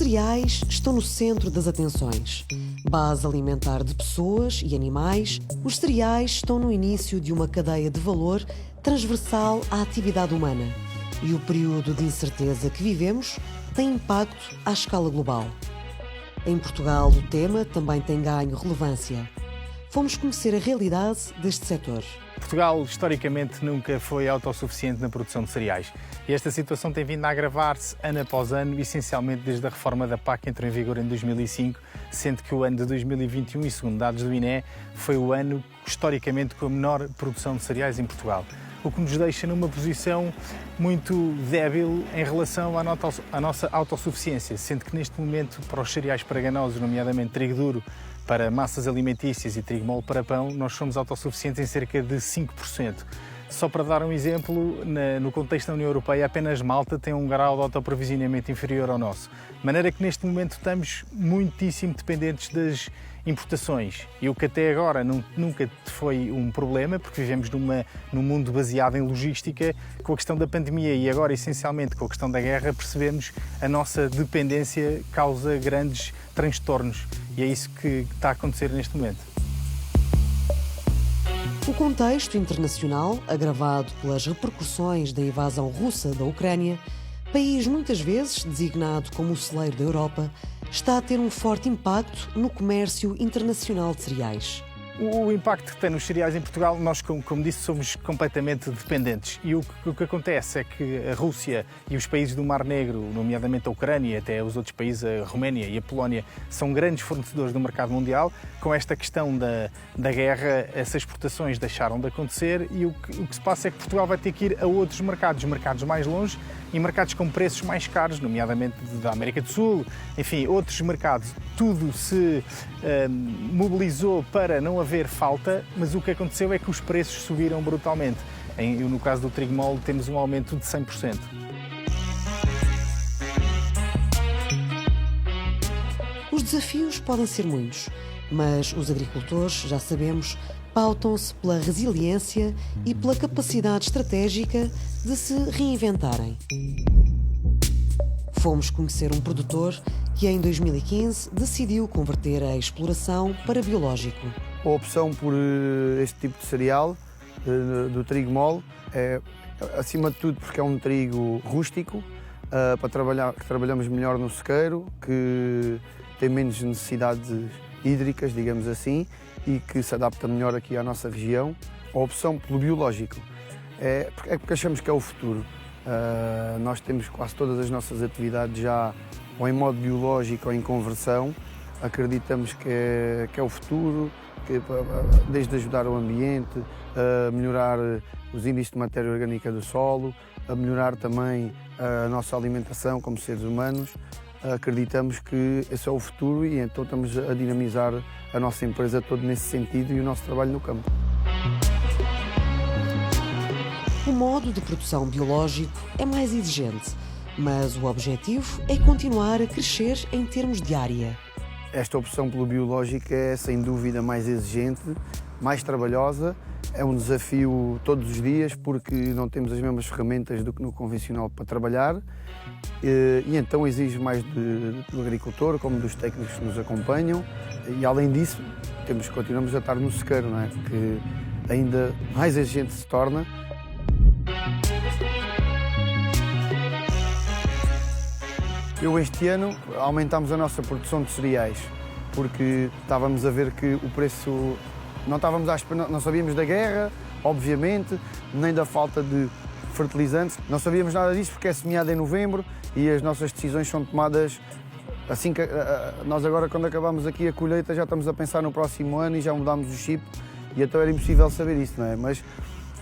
cereais estão no centro das atenções. Base alimentar de pessoas e animais, os cereais estão no início de uma cadeia de valor transversal à atividade humana. E o período de incerteza que vivemos tem impacto à escala global. Em Portugal, o tema também tem ganho relevância. Fomos conhecer a realidade deste setor. Portugal, historicamente, nunca foi autossuficiente na produção de cereais. E esta situação tem vindo a agravar-se ano após ano, essencialmente desde a reforma da PAC que entrou em vigor em 2005, sendo que o ano de 2021, e segundo dados do INE, foi o ano, historicamente, com a menor produção de cereais em Portugal. O que nos deixa numa posição muito débil em relação à nossa autossuficiência, sendo que neste momento, para os cereais paraganosos, nomeadamente trigo duro, para massas alimentícias e trigo mole para pão, nós somos autossuficientes em cerca de 5%. Só para dar um exemplo, no contexto da União Europeia, apenas Malta tem um grau de autoaprovisionamento inferior ao nosso. De maneira que neste momento estamos muitíssimo dependentes das importações. E o que até agora nunca foi um problema, porque vivemos num mundo baseado em logística, com a questão da pandemia e agora essencialmente com a questão da guerra, percebemos a nossa dependência causa grandes transtornos. E é isso que está a acontecer neste momento. O contexto internacional, agravado pelas repercussões da invasão russa da Ucrânia, país muitas vezes designado como o celeiro da Europa, está a ter um forte impacto no comércio internacional de cereais. O impacto que tem nos cereais em Portugal, nós, como disse, somos completamente dependentes. E o que acontece é que a Rússia e os países do Mar Negro, nomeadamente a Ucrânia e até os outros países, a Roménia e a Polónia, são grandes fornecedores do mercado mundial. Com esta questão da guerra, essas exportações deixaram de acontecer e o que se passa é que Portugal vai ter que ir a outros mercados mais longe e mercados com preços mais caros, nomeadamente da América do Sul, enfim, outros mercados. Tudo se mobilizou para não haver falta, mas o que aconteceu é que os preços subiram brutalmente. No caso do trigo mole temos um aumento de 100%. Os desafios podem ser muitos, mas os agricultores, já sabemos, pautam-se pela resiliência e pela capacidade estratégica de se reinventarem. Fomos conhecer um produtor que em 2015 decidiu converter a exploração para biológico. A opção por este tipo de cereal, do trigo mole, é acima de tudo porque é um trigo rústico, que trabalhamos melhor no sequeiro, que tem menos necessidades hídricas, digamos assim, e que se adapta melhor aqui à nossa região. A opção pelo biológico é porque achamos que é o futuro. Nós temos quase todas as nossas atividades já ou em modo biológico ou em conversão. Acreditamos que é o futuro, desde ajudar o ambiente, a melhorar os índices de matéria orgânica do solo, a melhorar também a nossa alimentação como seres humanos. Acreditamos que esse é o futuro e então estamos a dinamizar a nossa empresa toda nesse sentido e o nosso trabalho no campo. O modo de produção biológico é mais exigente, mas o objetivo é continuar a crescer em termos de área. Esta opção pelo biológico é sem dúvida mais exigente, mais trabalhosa, é um desafio todos os dias porque não temos as mesmas ferramentas do que no convencional para trabalhar e então exige mais do agricultor como dos técnicos que nos acompanham e além disso continuamos a estar no sequeiro, não é? Que ainda mais exigente se torna. Este ano aumentámos a nossa produção de cereais, porque estávamos a ver que o preço, não sabíamos da guerra, obviamente, nem da falta de fertilizantes, não sabíamos nada disso porque é semeado em novembro e as nossas decisões são tomadas assim que nós agora quando acabamos aqui a colheita já estamos a pensar no próximo ano e já mudámos o chip e então era impossível saber isso, não é? Mas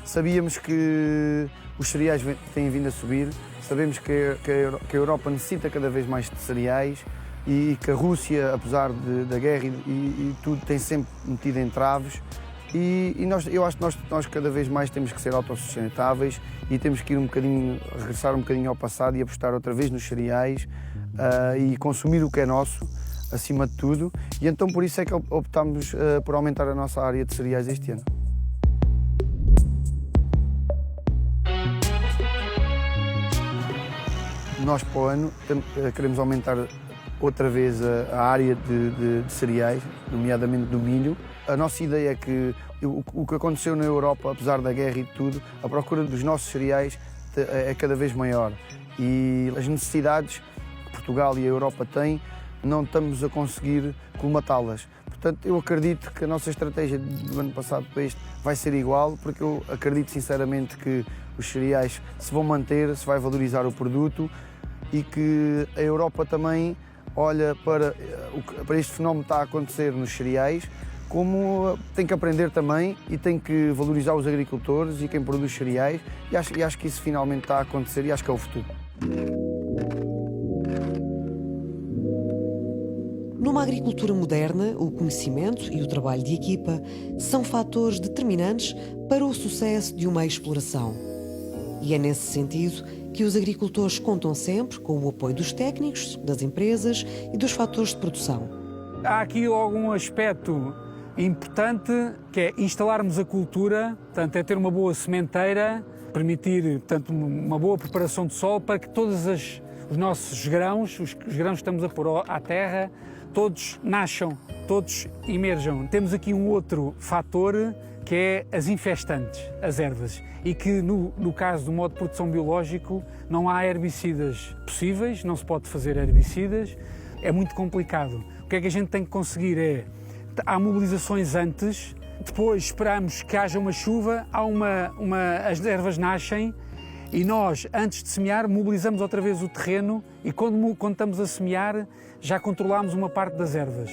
sabíamos que os cereais têm vindo a subir. Sabemos que a Europa necessita cada vez mais de cereais e que a Rússia, apesar da guerra e tudo, tem sempre metido entraves. Eu acho que nós cada vez mais temos que ser autossustentáveis e temos que regressar um bocadinho ao passado e apostar outra vez nos cereais e consumir o que é nosso, acima de tudo. E então por isso é que optámos por aumentar a nossa área de cereais este ano. Nós, para o ano, queremos aumentar outra vez a área de cereais, nomeadamente do milho. A nossa ideia é que o que aconteceu na Europa, apesar da guerra e de tudo, a procura dos nossos cereais é cada vez maior. E as necessidades que Portugal e a Europa têm, não estamos a conseguir colmatá-las. Portanto, eu acredito que a nossa estratégia do ano passado para este vai ser igual, porque eu acredito sinceramente que os cereais se vão manter, se vai valorizar o produto e que a Europa também olha para este fenómeno que está a acontecer nos cereais, como tem que aprender também e tem que valorizar os agricultores e quem produz cereais, e acho que isso finalmente está a acontecer e acho que é o futuro. Numa agricultura moderna, o conhecimento e o trabalho de equipa são fatores determinantes para o sucesso de uma exploração. E é nesse sentido que os agricultores contam sempre com o apoio dos técnicos, das empresas e dos fatores de produção. Há aqui algum aspecto importante que é instalarmos a cultura, portanto, é ter uma boa sementeira, permitir, portanto, uma boa preparação de solo para que todos os nossos grãos, os grãos que estamos a pôr à terra, todos nasçam, todos emerjam. Temos aqui um outro fator que é as infestantes, as ervas, e que no caso do modo de produção biológico não há herbicidas possíveis, não se pode fazer herbicidas, é muito complicado. O que é que a gente tem que conseguir há mobilizações antes, depois esperamos que haja uma chuva, as ervas nascem e nós, antes de semear, mobilizamos outra vez o terreno e quando estamos a semear já controlamos uma parte das ervas.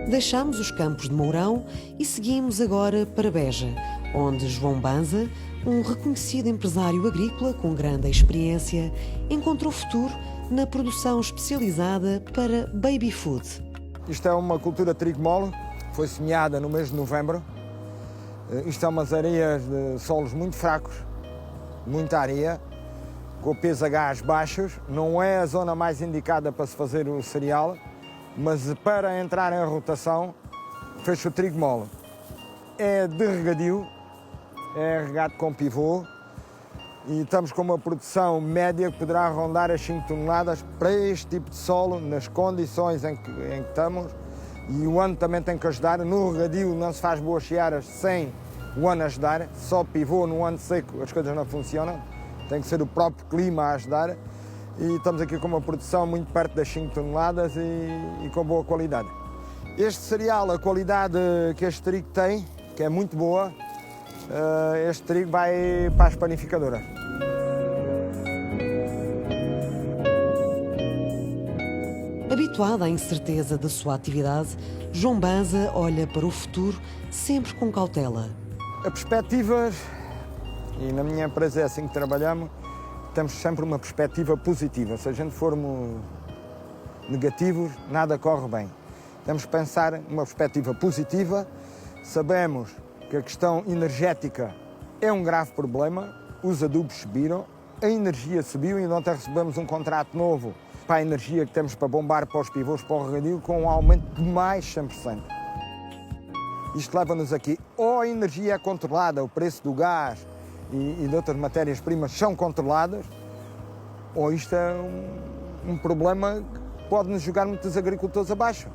Deixamos os campos de Mourão e seguimos agora para Beja, onde João Banza, um reconhecido empresário agrícola com grande experiência, encontrou futuro na produção especializada para baby food. Isto é uma cultura de trigo mole, foi semeada no mês de novembro. Isto são umas areias de solos muito fracos, muita areia, com pHs baixos. Não é a zona mais indicada para se fazer o cereal, mas para entrar em rotação fez o trigo mole. É de regadio, é regado com pivô e estamos com uma produção média que poderá rondar as 5 toneladas para este tipo de solo, nas condições em que estamos. E o ano também tem que ajudar. No regadio não se faz boas searas sem o ano ajudar. Só pivô no ano seco as coisas não funcionam. Tem que ser o próprio clima a ajudar. E estamos aqui com uma produção muito perto das 5 toneladas e com boa qualidade. Este cereal, a qualidade que este trigo tem, que é muito boa, este trigo vai para as panificadoras. Habituado à incerteza da sua atividade, João Banza olha para o futuro sempre com cautela. A perspectiva, e na minha empresa é assim que trabalhamos, temos sempre uma perspectiva positiva. Se a gente formos negativos, nada corre bem. Temos que pensar numa perspectiva positiva. Sabemos que a questão energética é um grave problema. Os adubos subiram, a energia subiu e ontem recebemos um contrato novo para a energia que temos para bombar para os pivôs, para o regadio, com um aumento de mais 100%. Isto leva-nos aqui, ou a energia é controlada, o preço do gás e de outras matérias-primas são controladas, ou isto é um problema que pode nos jogar muitos agricultores abaixo.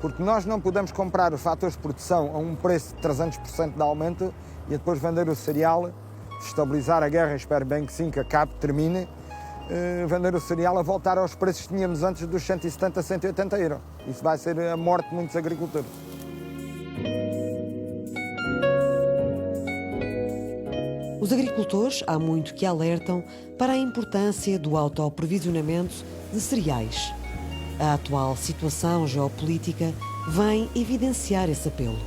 Porque nós não podemos comprar os fatores de produção a um preço de 300% de aumento e depois vender o cereal, estabilizar a guerra, espero bem que sim, que acabe, termine, vender o cereal a voltar aos preços que tínhamos antes dos 170 a 180 euros. Isso vai ser a morte de muitos agricultores. Os agricultores há muito que alertam para a importância do autoaprovisionamento de cereais. A atual situação geopolítica vem evidenciar esse apelo.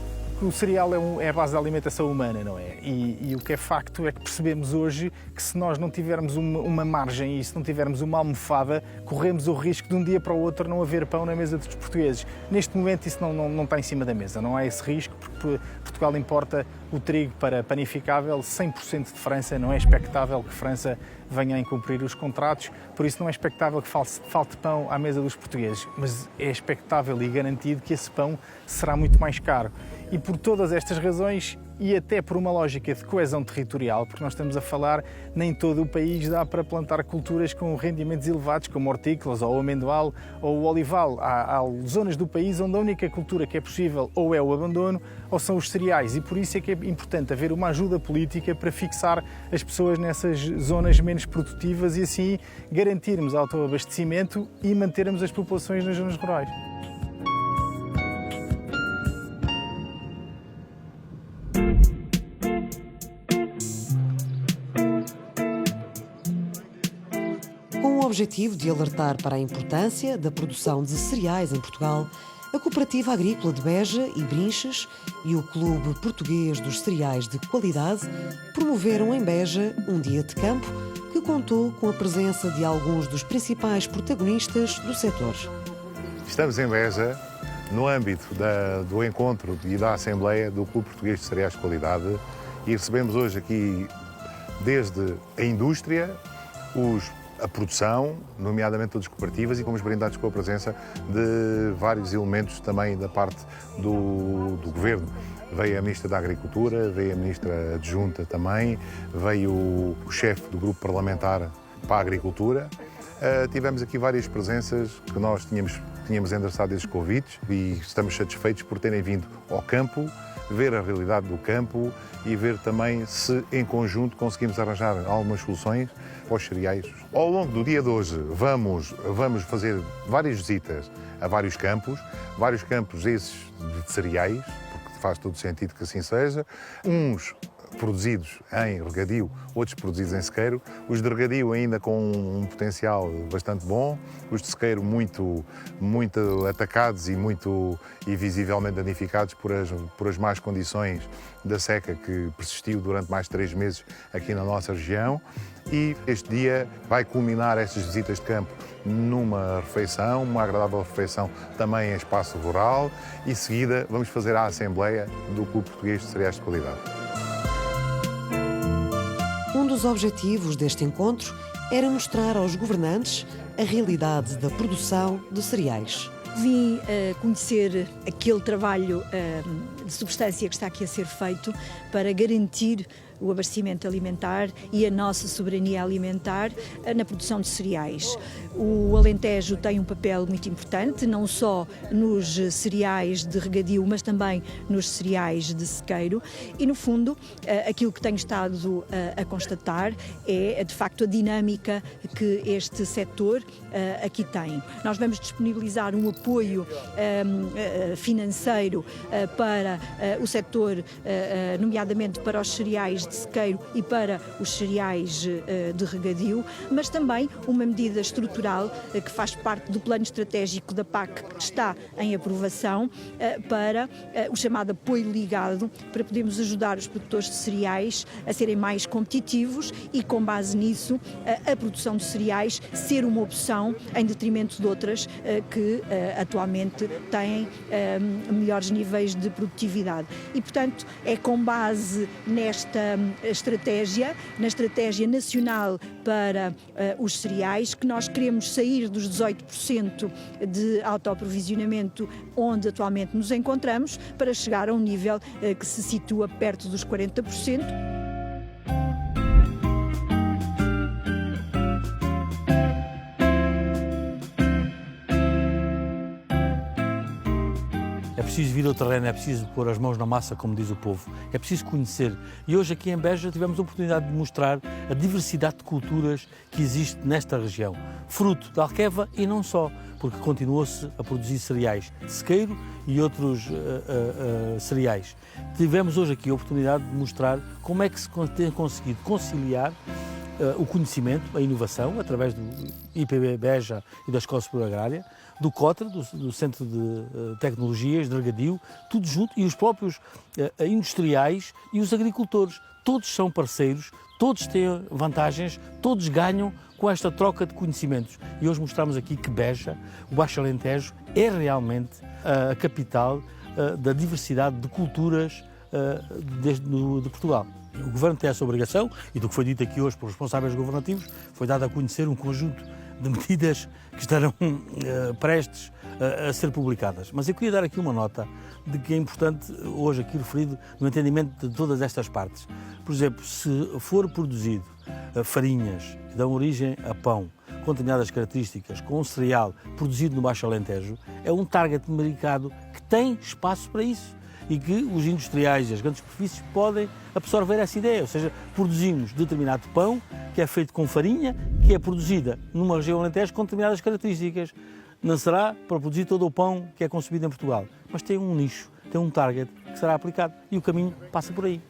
O cereal é a base da alimentação humana, não é? E o que é facto é que percebemos hoje que se nós não tivermos uma margem e se não tivermos uma almofada, corremos o risco de um dia para o outro não haver pão na mesa dos portugueses. Neste momento isso não está em cima da mesa, não há esse risco, porque Portugal importa o trigo para panificável 100% de França, não é expectável que França venha a incumprir os contratos, por isso não é expectável que falte pão à mesa dos portugueses, mas é expectável e garantido que esse pão será muito mais caro. E por todas estas razões e até por uma lógica de coesão territorial, porque nós estamos a falar, nem todo o país dá para plantar culturas com rendimentos elevados, como hortícolas, ou o amendoal, ou o olival. Há zonas do país onde a única cultura que é possível ou é o abandono, ou são os cereais, e por isso é que é importante haver uma ajuda política para fixar as pessoas nessas zonas menos produtivas e assim garantirmos autoabastecimento e mantermos as populações nas zonas rurais. Com o objetivo de alertar para a importância da produção de cereais em Portugal, a Cooperativa Agrícola de Beja e Brinches e o Clube Português dos Cereais de Qualidade promoveram em Beja um dia de campo que contou com a presença de alguns dos principais protagonistas do setor. Estamos em Beja, no âmbito do encontro e da Assembleia do Clube Português de Cereais de Qualidade, e recebemos hoje aqui desde a indústria, a produção, nomeadamente todas as cooperativas, e fomos brindados com a presença de vários elementos também da parte do Governo. Veio a Ministra da Agricultura, veio a Ministra Adjunta também, veio o chefe do grupo parlamentar para a Agricultura. Tivemos aqui várias presenças que nós tínhamos endereçado esses convites e estamos satisfeitos por terem vindo ao campo, ver a realidade do campo e ver também se em conjunto conseguimos arranjar algumas soluções para os cereais. Ao longo do dia de hoje vamos fazer várias visitas a vários campos esses de cereais, porque faz todo sentido que assim seja, uns produzidos em regadio, outros produzidos em sequeiro. Os de regadio ainda com um potencial bastante bom, os de sequeiro muito atacados e visivelmente danificados por as más condições da seca que persistiu durante mais de 3 meses aqui na nossa região. E este dia vai culminar estas visitas de campo numa refeição, uma agradável refeição também em espaço rural, e seguida vamos fazer a Assembleia do Clube Português de Cereais de Qualidade. Um dos objetivos deste encontro era mostrar aos governantes a realidade da produção de cereais. Vim conhecer aquele trabalho de substância que está aqui a ser feito para garantir o abastecimento alimentar e a nossa soberania alimentar na produção de cereais. O Alentejo tem um papel muito importante, não só nos cereais de regadio, mas também nos cereais de sequeiro, e no fundo aquilo que tenho estado a constatar é de facto a dinâmica que este setor aqui tem. Nós vamos disponibilizar um apoio financeiro para o setor, nomeadamente para os cereais de sequeiro e para os cereais de regadio, mas também uma medida estrutural que faz parte do plano estratégico da PAC, que está em aprovação, para o chamado apoio ligado, para podermos ajudar os produtores de cereais a serem mais competitivos e, com base nisso, a produção de cereais ser uma opção em detrimento de outras que atualmente têm melhores níveis de produtividade. E, portanto, é com base nesta estratégia, na estratégia nacional para os cereais, que nós queremos sair dos 18% de autoaprovisionamento onde atualmente nos encontramos, para chegar a um nível que se situa perto dos 40%. É preciso vir ao terreno, é preciso pôr as mãos na massa, como diz o povo. É preciso conhecer. E hoje aqui em Beja tivemos a oportunidade de mostrar a diversidade de culturas que existe nesta região. Fruto da alqueva e não só, porque continuou-se a produzir cereais de sequeiro e outros cereais. Tivemos hoje aqui a oportunidade de mostrar como é que se tem conseguido conciliar o conhecimento, a inovação, através do IPB Beja e da Escola Superior Agrária, do COTRA, do Centro de Tecnologias, de Regadio, tudo junto, e os próprios industriais e os agricultores. Todos são parceiros, todos têm vantagens, todos ganham com esta troca de conhecimentos. E hoje mostramos aqui que Beja, o Baixo Alentejo, é realmente a capital da diversidade de culturas de Portugal. O Governo tem essa obrigação, e do que foi dito aqui hoje pelos responsáveis governativos, foi dado a conhecer um conjunto de medidas que estarão prestes a ser publicadas. Mas eu queria dar aqui uma nota de que é importante, hoje aqui referido, no entendimento de todas estas partes. Por exemplo, se for produzido farinhas que dão origem a pão, com determinadas características, com um cereal produzido no Baixo Alentejo, é um target de mercado que tem espaço para isso e que os industriais e as grandes superfícies podem absorver essa ideia. Ou seja, produzimos determinado pão que é feito com farinha, que é produzida numa região alentejo com determinadas características. Não será para produzir todo o pão que é consumido em Portugal, mas tem um nicho, tem um target que será aplicado e o caminho passa por aí.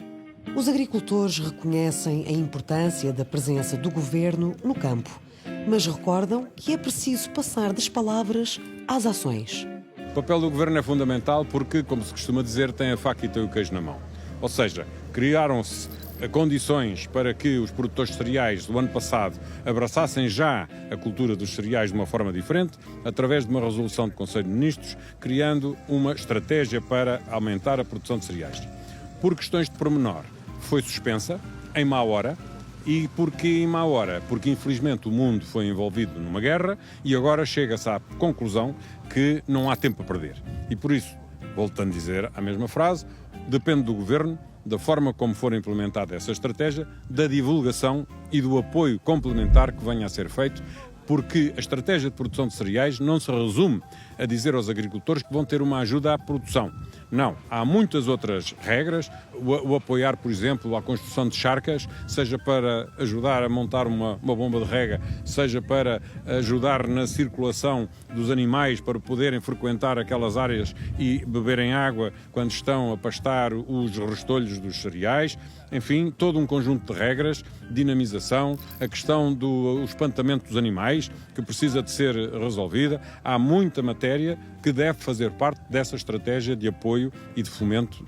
Os agricultores reconhecem a importância da presença do governo no campo, mas recordam que é preciso passar das palavras às ações. O papel do governo é fundamental porque, como se costuma dizer, tem a faca e tem o queijo na mão. Ou seja, criaram-se condições para que os produtores de cereais do ano passado abraçassem já a cultura dos cereais de uma forma diferente, através de uma resolução do Conselho de Ministros, criando uma estratégia para aumentar a produção de cereais. Por questões de pormenor, foi suspensa, em má hora. E porquê em má hora? Porque infelizmente o mundo foi envolvido numa guerra e agora chega-se à conclusão que não há tempo a perder. E por isso, voltando a dizer a mesma frase, depende do governo, da forma como for implementada essa estratégia, da divulgação e do apoio complementar que venha a ser feito, porque a estratégia de produção de cereais não se resume a dizer aos agricultores que vão ter uma ajuda à produção. Não, há muitas outras regras, o apoiar, por exemplo, a construção de charcas, seja para ajudar a montar uma bomba de rega, seja para ajudar na circulação dos animais para poderem frequentar aquelas áreas e beberem água quando estão a pastar os restolhos dos cereais. Enfim, todo um conjunto de regras, dinamização, a questão do espantamento dos animais, que precisa de ser resolvida. Há muita matéria que deve fazer parte dessa estratégia de apoio e de fomento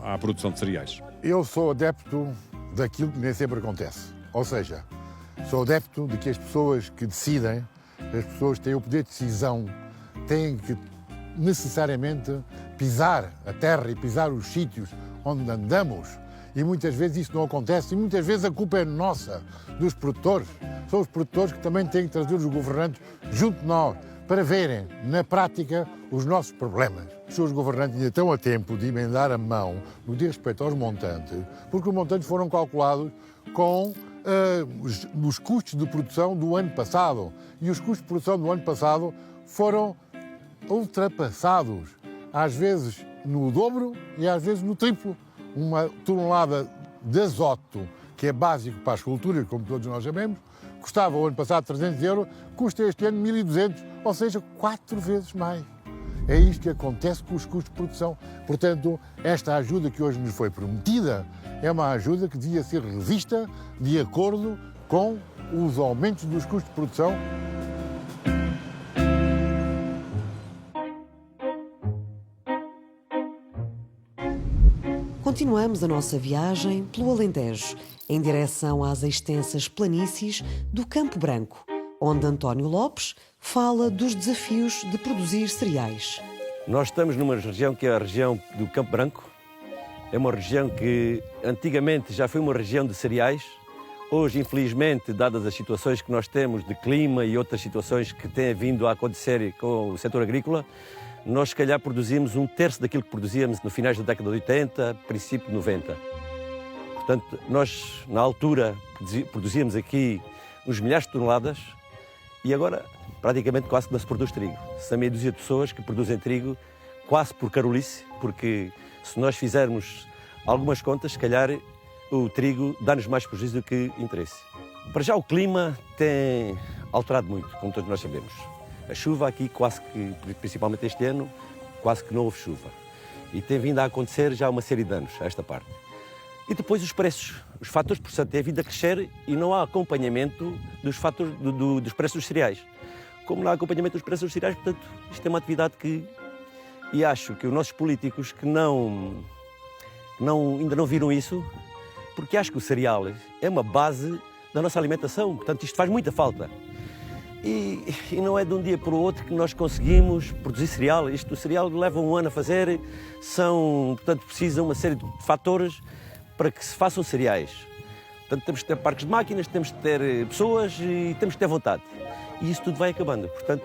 à produção de cereais. Eu sou adepto daquilo que nem sempre acontece. Ou seja, sou adepto de que as pessoas que decidem, as pessoas que têm o poder de decisão, têm que necessariamente pisar a terra e pisar os sítios onde andamos. E muitas vezes isso não acontece e muitas vezes a culpa é nossa, dos produtores. São os produtores que também têm que trazer os governantes junto de nós para verem, na prática, os nossos problemas. Os seus governantes ainda estão a tempo de emendar a mão no que diz respeito aos montantes, porque os montantes foram calculados com os custos de produção do ano passado. E os custos de produção do ano passado foram ultrapassados, às vezes no dobro e às vezes no triplo. Uma tonelada de azoto, que é básico para as culturas, como todos nós sabemos, custava o ano passado 300 euros, custa este ano 1.200, ou seja, 4 vezes mais. É isto que acontece com os custos de produção. Portanto, esta ajuda que hoje nos foi prometida é uma ajuda que devia ser revista de acordo com os aumentos dos custos de produção. Continuamos a nossa viagem pelo Alentejo, em direção às extensas planícies do Campo Branco, onde António Lopes fala dos desafios de produzir cereais. Nós estamos numa região que é a região do Campo Branco. É uma região que antigamente já foi uma região de cereais. Hoje, infelizmente, dadas as situações que nós temos de clima e outras situações que têm vindo a acontecer com o setor agrícola, nós, se calhar, produzimos 1/3 daquilo que produzíamos no finais da década de 80, princípio de 90. Portanto, nós, na altura, produzíamos aqui uns milhares de toneladas e agora, praticamente, quase que não se produz trigo. São meia dúzia de pessoas que produzem trigo quase por carolice, porque se nós fizermos algumas contas, se calhar, o trigo dá-nos mais prejuízo do que interesse. Para já, o clima tem alterado muito, como todos nós sabemos. A chuva aqui, quase que, principalmente este ano, quase que não houve chuva. E tem vindo a acontecer já uma série de anos, a esta parte. E depois os preços. Os fatores, portanto, têm vindo a crescer e não há acompanhamento dos fatores dos preços dos cereais. Como não há acompanhamento dos preços dos cereais, portanto, isto é uma atividade que... E acho que os nossos políticos que ainda não viram isso, porque acho que o cereal é uma base da nossa alimentação. Portanto, isto faz muita falta. E não é de um dia para o outro que nós conseguimos produzir cereal. O cereal leva um ano a fazer, portanto, precisa uma série de fatores para que se façam cereais. Portanto, temos que ter parques de máquinas, temos que ter pessoas e temos que ter vontade. E isso tudo vai acabando. Portanto,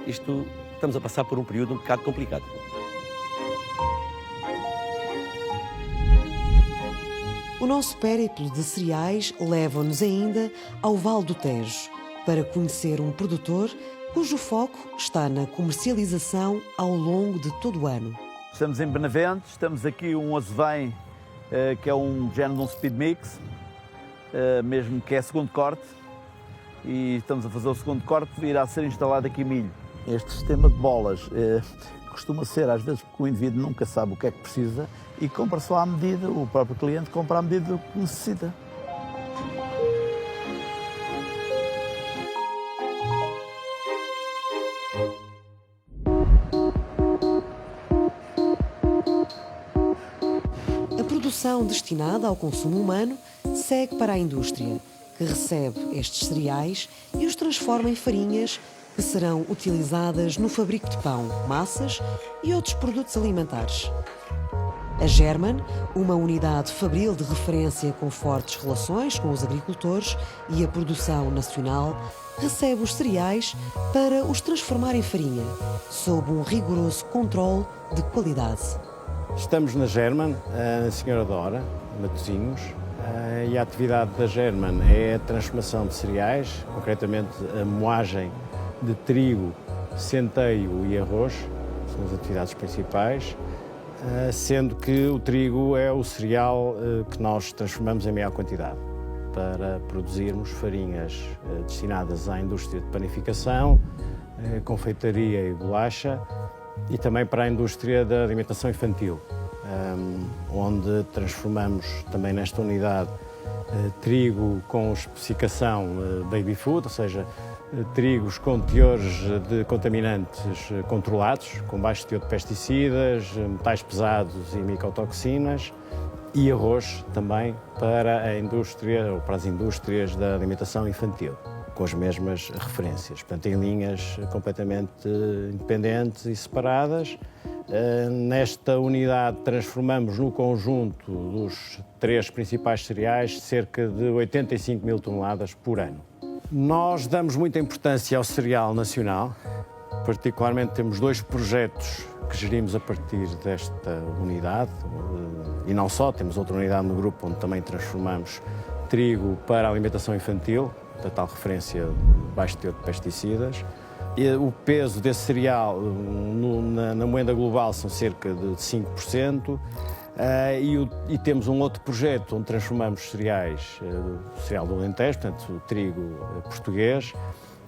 estamos a passar por um período um bocado complicado. O nosso périplo de cereais leva-nos ainda ao Vale do Tejo, para conhecer um produtor cujo foco está na comercialização ao longo de todo o ano. Estamos em Benavente, estamos aqui um azevém, que é um género de um speed mix, mesmo que é segundo corte, e estamos a fazer o segundo corte e irá ser instalado aqui milho. Este sistema de bolas costuma ser, às vezes, porque o indivíduo nunca sabe o que é que precisa e compra só à medida, o próprio cliente compra à medida do que necessita. A produção destinada ao consumo humano segue para a indústria, que recebe estes cereais e os transforma em farinhas que serão utilizadas no fabrico de pão, massas e outros produtos alimentares. A German, uma unidade fabril de referência com fortes relações com os agricultores e a produção nacional, recebe os cereais para os transformar em farinha, sob um rigoroso controle de qualidade. Estamos na German, na Senhora Dora, Matosinhos, e a atividade da German é a transformação de cereais, concretamente a moagem de trigo, centeio e arroz, são as atividades principais, sendo que o trigo é o cereal que nós transformamos em maior quantidade para produzirmos farinhas destinadas à indústria de panificação, confeitaria e bolacha e também para a indústria da alimentação infantil, onde transformamos também nesta unidade trigo com especificação baby food, ou seja, trigos com teores de contaminantes controlados, com baixo teor de pesticidas, metais pesados e micotoxinas, e arroz também para a indústria ou para as indústrias da alimentação infantil, com as mesmas referências, portanto em linhas completamente independentes e separadas. Nesta unidade transformamos no conjunto dos 3 principais cereais cerca de 85 mil toneladas por ano. Nós damos muita importância ao cereal nacional, particularmente temos 2 projetos que gerimos a partir desta unidade e não só, temos outra unidade no grupo onde também transformamos trigo para a alimentação infantil, da tal referência de baixo teor de pesticidas. E o peso desse cereal na moeda global são cerca de 5%. E temos um outro projeto onde transformamos cereais, o cereal do Alentejo, portanto o trigo português,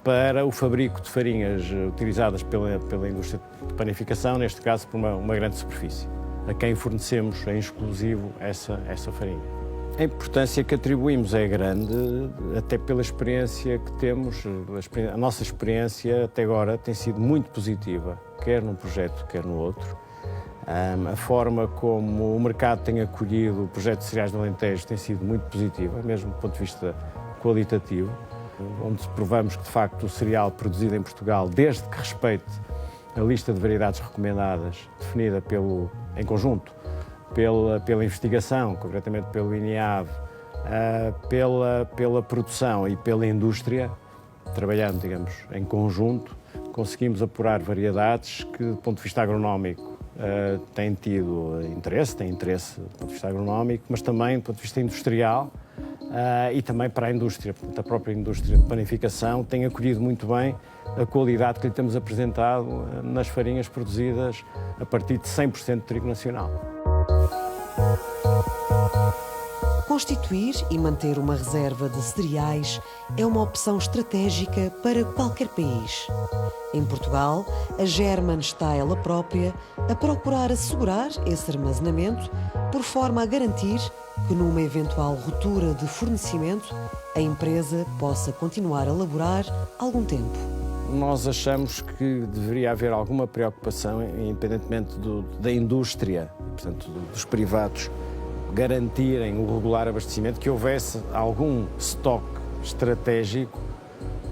para o fabrico de farinhas utilizadas pela indústria de panificação, neste caso por uma grande superfície, a quem fornecemos em exclusivo essa farinha. A importância que atribuímos é grande, até pela experiência que temos. A nossa experiência até agora tem sido muito positiva, quer num projeto, quer no outro. A forma como o mercado tem acolhido o projeto de cereais do Alentejo tem sido muito positiva, mesmo do ponto de vista qualitativo, onde provamos que, de facto, o cereal produzido em Portugal, desde que respeite a lista de variedades recomendadas, definida em conjunto pela investigação, concretamente pelo INEAV, pela produção e pela indústria, trabalhando, digamos, em conjunto, conseguimos apurar variedades que, do ponto de vista agronómico, têm tido interesse, têm interesse do ponto de vista agronómico, mas também do ponto de vista industrial e também para a indústria. Portanto, a própria indústria de panificação tem acolhido muito bem a qualidade que lhe temos apresentado nas farinhas produzidas a partir de 100% de trigo nacional. Constituir e manter uma reserva de cereais é uma opção estratégica para qualquer país. Em Portugal, a German está ela própria a procurar assegurar esse armazenamento por forma a garantir que, numa eventual ruptura de fornecimento, a empresa possa continuar a laborar algum tempo. Nós achamos que deveria haver alguma preocupação, independentemente da indústria, portanto, dos privados, garantirem o regular abastecimento, que houvesse algum estoque estratégico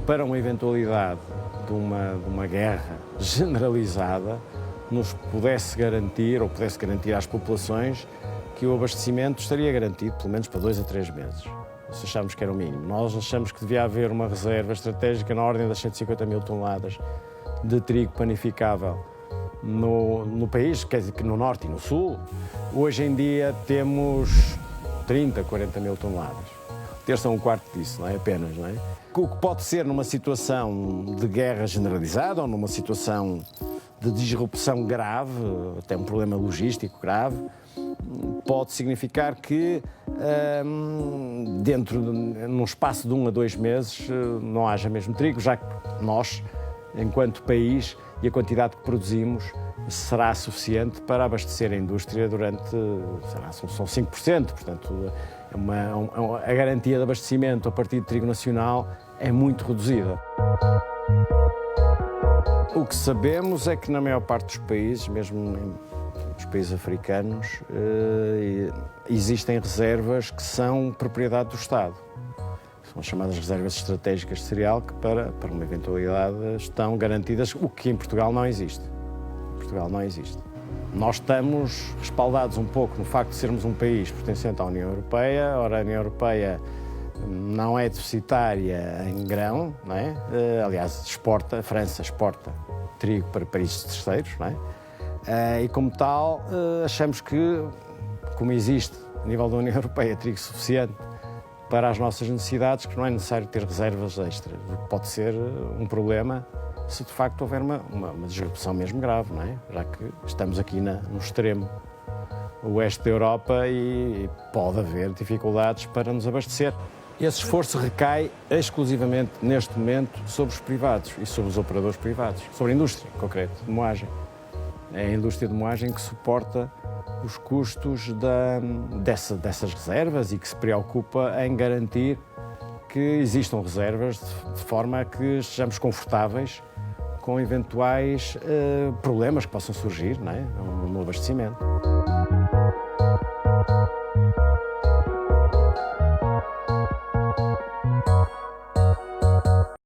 para uma eventualidade de uma guerra generalizada, nos pudesse garantir, ou pudesse garantir às populações, que o abastecimento estaria garantido pelo menos para 2 a 3 meses. se acharmos que era o mínimo. Nós achamos que devia haver uma reserva estratégica na ordem das 150 mil toneladas de trigo panificável no país, quer dizer que no norte e no sul. Hoje em dia temos 30, 40 mil toneladas. Terça um quarto disso, não é? Apenas, não é? O que pode ser numa situação de guerra generalizada ou numa situação de disrupção grave, até um problema logístico grave, pode significar que num espaço de 1 a 2 meses não haja mesmo trigo, já que nós, enquanto país, e a quantidade que produzimos será suficiente para abastecer a indústria durante, são 5%, portanto, a garantia de abastecimento a partir de trigo nacional é muito reduzida. O que sabemos é que na maior parte dos países, mesmo nos países africanos, existem reservas que são propriedade do Estado. São as chamadas reservas estratégicas de cereal que, para uma eventualidade, estão garantidas, o que em Portugal não existe. Portugal não existe. Nós estamos respaldados um pouco no facto de sermos um país pertencente à União Europeia. Ora, a União Europeia não é deficitária em grão, não é? Aliás, a França exporta trigo para países terceiros, não é? E como tal, achamos que, como existe a nível da União Europeia trigo suficiente para as nossas necessidades, que não é necessário ter reservas extras, o que pode ser um problema se de facto houver uma disrupção mesmo grave, não é? Já que estamos aqui no extremo oeste da Europa e pode haver dificuldades para nos abastecer. Esse esforço recai exclusivamente, neste momento, sobre os privados e sobre os operadores privados, sobre a indústria, em concreto, de moagem. É a indústria de moagem que suporta os custos dessas reservas e que se preocupa em garantir que existam reservas de forma a que estejamos confortáveis com eventuais problemas que possam surgir, não é? No abastecimento.